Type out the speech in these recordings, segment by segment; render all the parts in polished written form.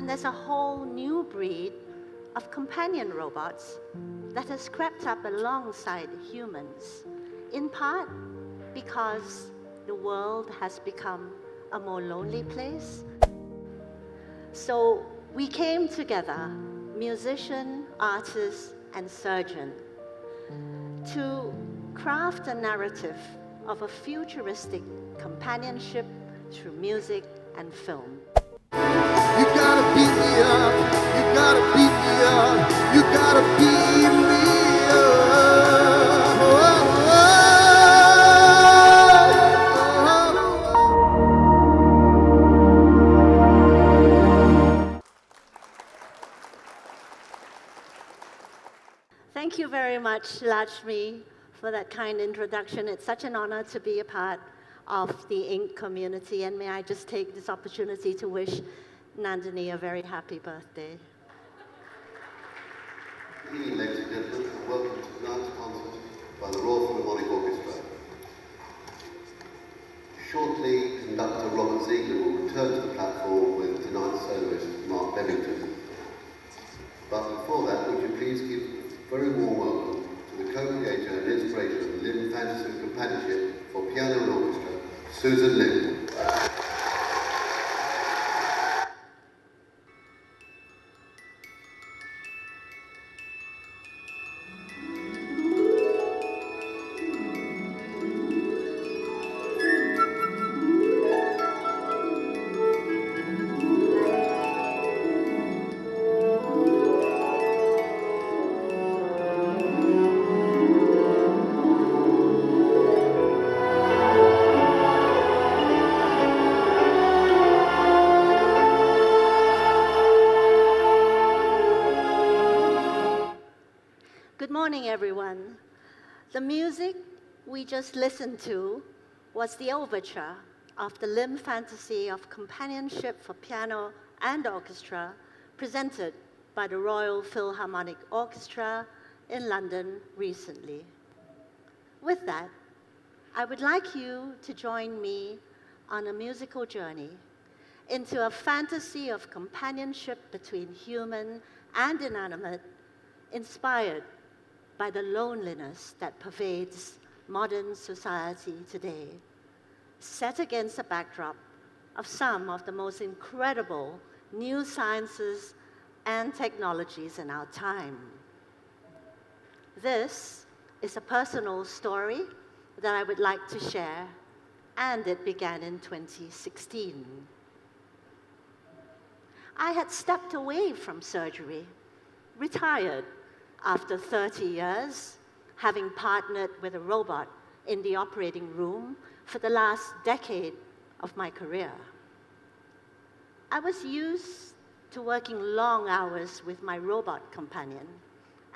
There's a whole new breed of companion robots that has crept up alongside humans, in part because the world has become a more lonely place. So we came together, musician, artist, and surgeon, to craft a narrative of a futuristic companionship through music and film. You gotta beat me up, you gotta beat me up, you gotta beat me up. Thank you very much, Lakshmi, for that kind introduction. It's such an honor to be a part of the INK community, and may I just take this opportunity to wish Nandini a very happy birthday. Good evening, ladies and gentlemen, and welcome to tonight's concert by the Royal Philharmonic Orchestra. Shortly, conductor Robert Ziegler will return to the platform with tonight's soloist, Mark Bevington. But before that, would you please give a very warm welcome to the co-creator and inspiration of the Lim Fantasy of Companionship for piano and orchestra, Susan Lim. Good morning, everyone. The music we just listened to was the overture of the Lim Fantasy of Companionship for piano and orchestra, presented by the Royal Philharmonic Orchestra in London recently. With that, I would like you to join me on a musical journey into a fantasy of companionship between human and inanimate, inspired by the loneliness that pervades modern society today, set against a backdrop of some of the most incredible new sciences and technologies in our time. This is a personal story that I would like to share, and it began in 2016. I had stepped away from surgery, retired after 30 years, having partnered with a robot in the operating room for the last decade of my career. I was used to working long hours with my robot companion,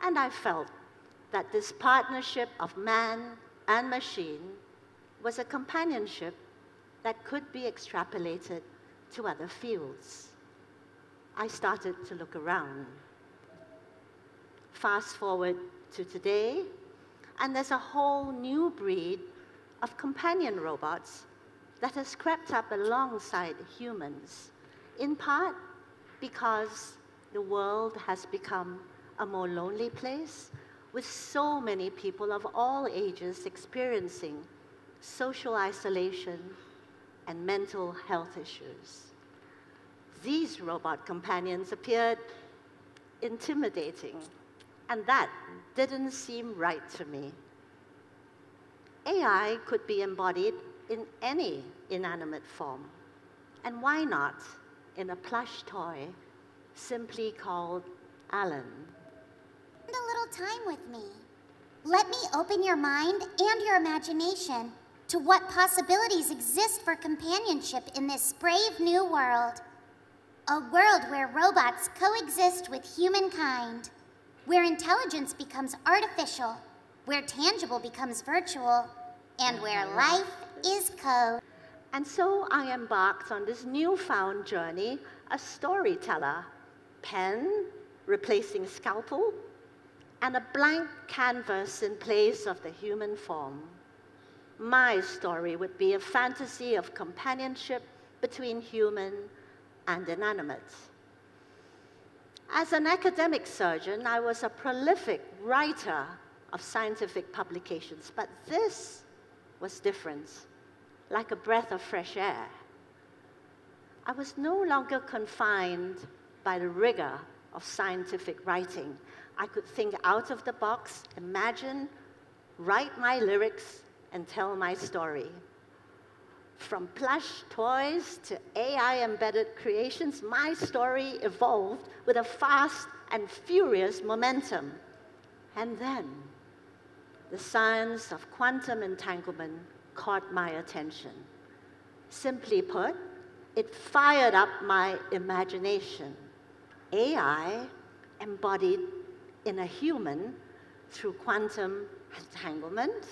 and I felt that this partnership of man and machine was a companionship that could be extrapolated to other fields. I started to look around. Fast forward to today, and there's a whole new breed of companion robots that has crept up alongside humans, in part because the world has become a more lonely place, with so many people of all ages experiencing social isolation and mental health issues. These robot companions appeared intimidating, and that didn't seem right to me. AI could be embodied in any inanimate form, and why not in a plush toy simply called Alan? Spend a little time with me. Let me open your mind and your imagination to what possibilities exist for companionship in this brave new world. A world where robots coexist with humankind, where intelligence becomes artificial, where tangible becomes virtual, and where life is code. And so I embarked on this newfound journey, a storyteller, pen replacing scalpel, and a blank canvas in place of the human form. My story would be a fantasy of companionship between human and inanimate. As an academic surgeon, I was a prolific writer of scientific publications, but this was different, like a breath of fresh air. I was no longer confined by the rigor of scientific writing. I could think out of the box, imagine, write my lyrics, and tell my story. From plush toys to AI-embedded creations, my story evolved with a fast and furious momentum. And then, the science of quantum entanglement caught my attention. Simply put, it fired up my imagination. AI embodied in a human through quantum entanglement.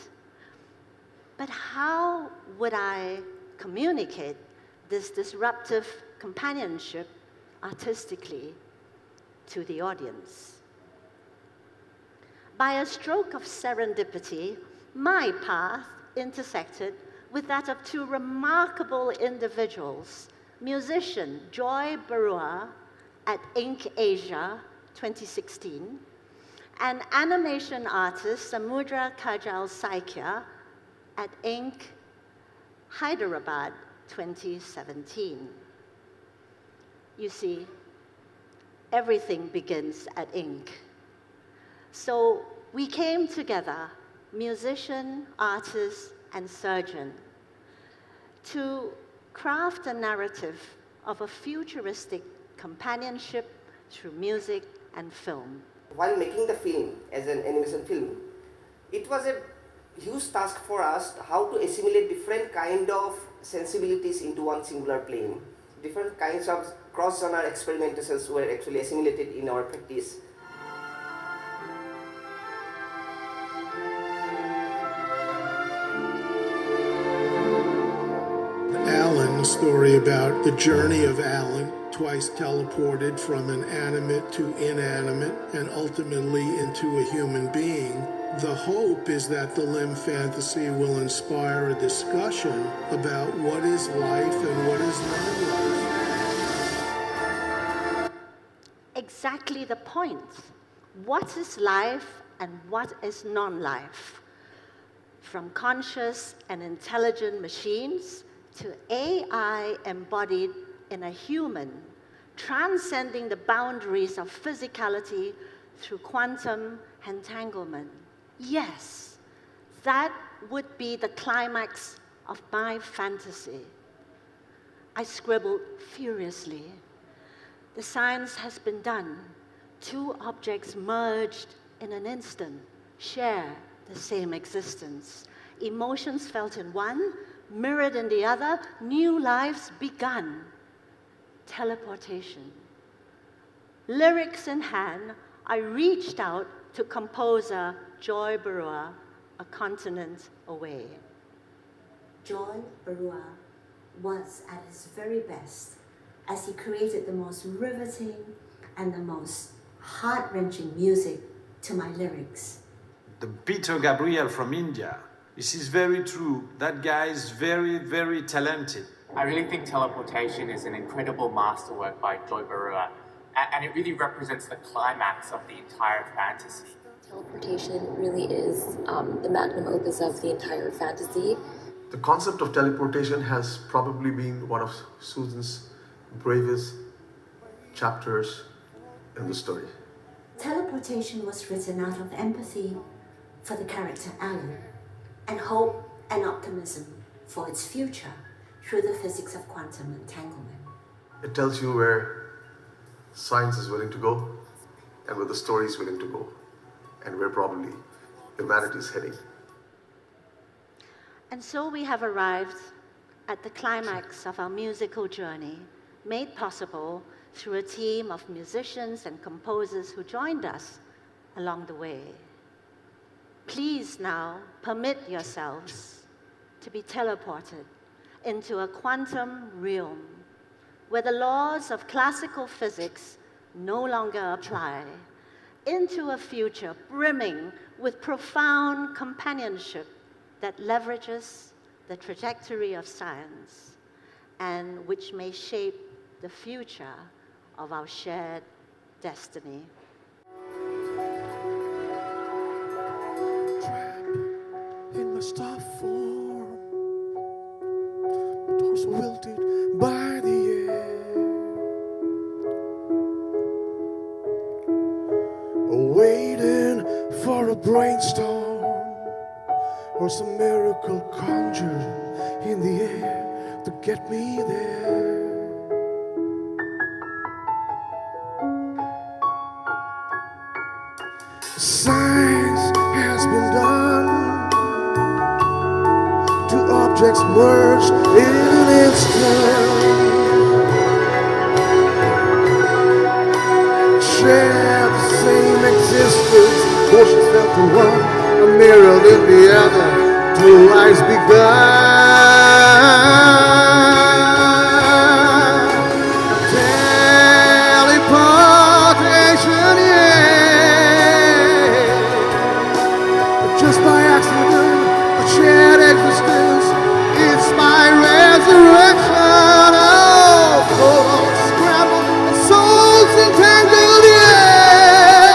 But how would I communicate this disruptive companionship artistically to the audience? By a stroke of serendipity, my path intersected with that of two remarkable individuals, musician Joi Barua at INKAsia 2016, and animation artist Samudra Kajal Saikia at INK Hyderabad 2017. You see, everything begins at INK. So we came together, musician, artist, and surgeon, to craft a narrative of a futuristic companionship through music and film. While making the film as an animation film, it was a huge task for us how to assimilate different kind of sensibilities into one singular plane. Different kinds of cross-genre experimentations were actually assimilated in our practice. Alan's story about the journey of Alan, twice teleported from an animate to inanimate and ultimately into a human being. The hope is that the Lim fantasy will inspire a discussion about what is life and what is non-life. Exactly the point. What is life and what is non-life? From conscious and intelligent machines to AI embodied in a human, transcending the boundaries of physicality through quantum entanglement. Yes, that would be the climax of my fantasy. I scribbled furiously. The science has been done. Two objects merged in an instant, share the same existence. Emotions felt in one, mirrored in the other, new lives begun. Teleportation. Lyrics in hand, I reached out to composer Joi Barua, a continent away. Joi Barua was at his very best as he created the most riveting and the most heart-wrenching music to my lyrics. The Peter Gabriel from India. This is very true. That guy is very, very talented. I really think Teleportation is an incredible masterwork by Joi Barua, and it really represents the climax of the entire fantasy. Teleportation really is the magnum opus of the entire fantasy. The concept of teleportation has probably been one of Susan's bravest chapters in the story. Teleportation was written out of empathy for the character Alan, and hope and optimism for its future through the physics of quantum entanglement. It tells you where science is willing to go and where the story is willing to go and where probably humanity is heading. And so we have arrived at the climax of our musical journey, made possible through a team of musicians and composers who joined us along the way. Please now permit yourselves to be teleported into a quantum realm where the laws of classical physics no longer apply, into a future brimming with profound companionship that leverages the trajectory of science and which may shape the future of our shared destiny. In my star form, my torso wilted by the air, waiting for a brainstorm or some miracle conjured in the air to get me there. Science has been done, two objects merged in an instant, share the same existence, portions felt to one, a mirror in the other, two lives begun. Teleportation, yeah, just by accident, a shared existence, it's my resurrection. Oh, thoughts scrambled and souls entangled, yeah.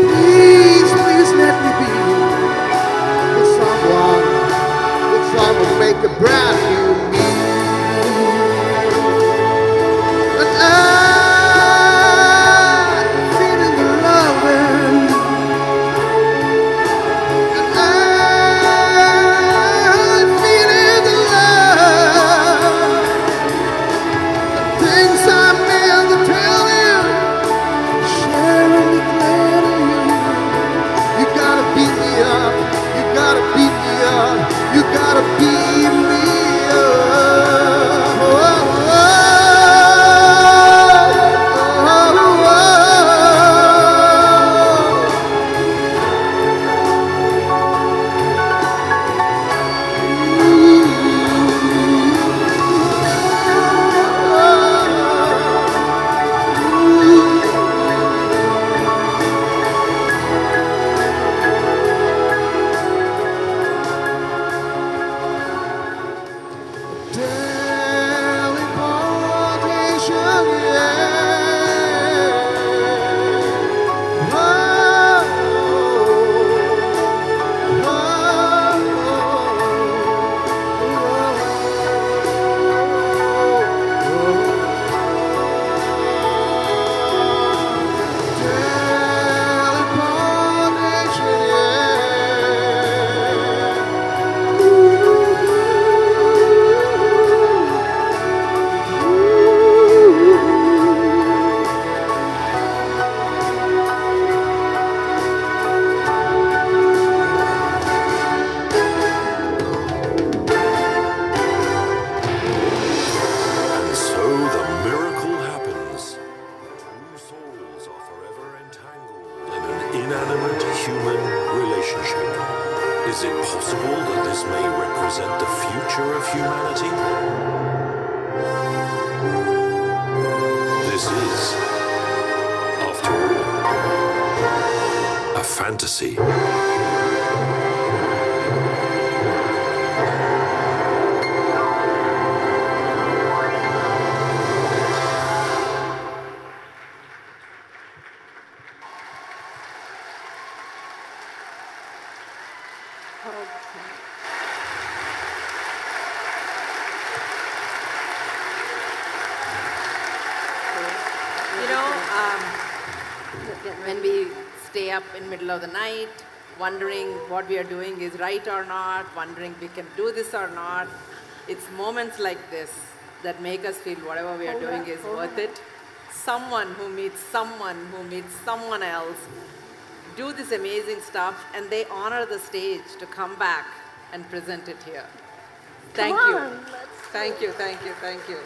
Please, please let me be with someone make a brand new me. And I'm feeling the loving, and I'm feeling the love. The things I meant to tell you, sharing the glare to you. You gotta beat me up, you gotta beat me up, you gotta beat me Teleportation, yeah. Teleportation, And so the miracle happens. Two souls are forever entangled in an inanimate human relationship. Is it possible that this may represent the future of humanity? This is, after all, a fantasy. You know, when we stay up in middle of the night, wondering what we are doing is right or not, wondering we can do this or not, it's moments like this that make us feel whatever we are doing is worth it. Someone who meets someone else, do this amazing stuff, and they honor the stage to come back and present it here. Thank you. Thank you, thank you, thank you.